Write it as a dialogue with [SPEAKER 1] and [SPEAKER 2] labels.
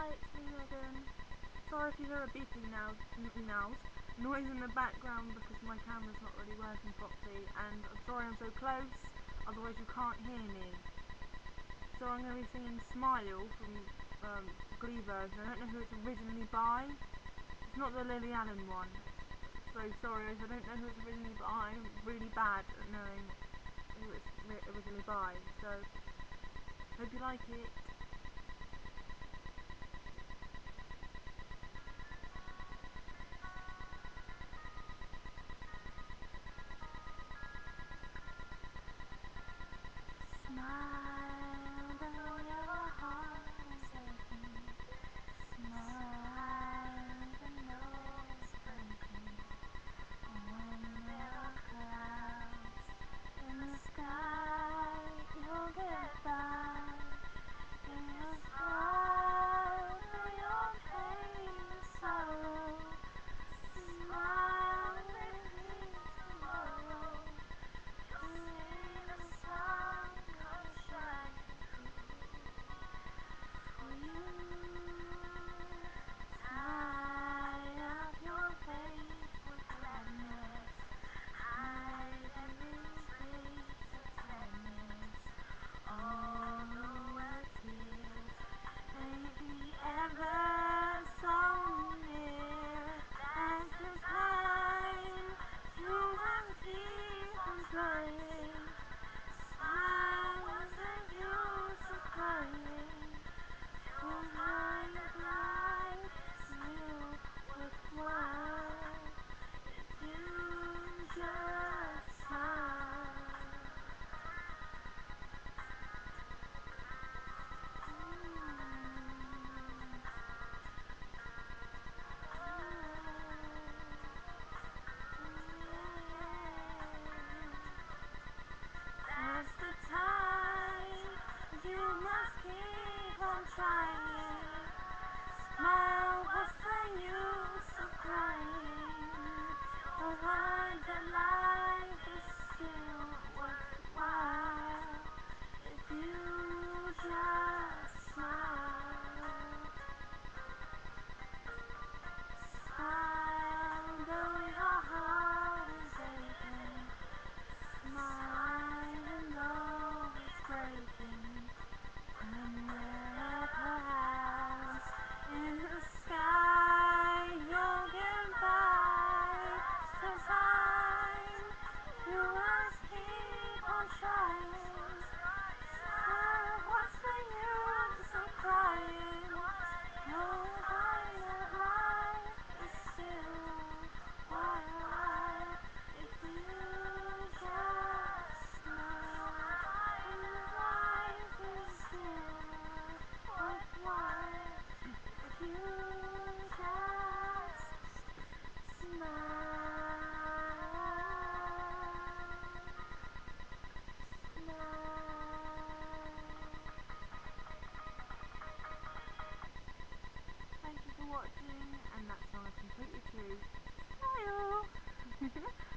[SPEAKER 1] Hi, it's me Megan. Sorry if you hear a beeping noise in the background because my camera's not really working properly, and I'm sorry I'm so close, otherwise you can't hear me. So I'm going to be singing Smile from Glee version. I don't know who it's originally by. It's not the Lily Allen one. So sorry if I don't know who it's originally by. I'm really bad at knowing who it's originally by. So hope you like it. Smile though your heart is aching. Smile even though it's breaking. When there are clouds in the sky, you'll get by. You'll smile through your pain and sorrow. Smile with tomorrow. You'll see the sun come shining through for you. Tie up your face with gladness. Hide every trace of sadness. Although tears may be ever so near, that's the time you must keep on trying. Smile, what's the use of crying? You'll find that life is still worthwhile if you just smile. That's the time you must keep on trying. Smile, what's the use of crying? You'll find that life is still worthwhile if you just smile. Smile though your heart is aching. Smile even though it's breaking. When there are clouds in the sky, you'll get by. So time, you must keep on trying. Smile, what's the use of crying? You'll find that life is still worthwhile if you just smile. And life is still worthwhile if you just smile. Thank you for watching, and that song is completely true. Smile!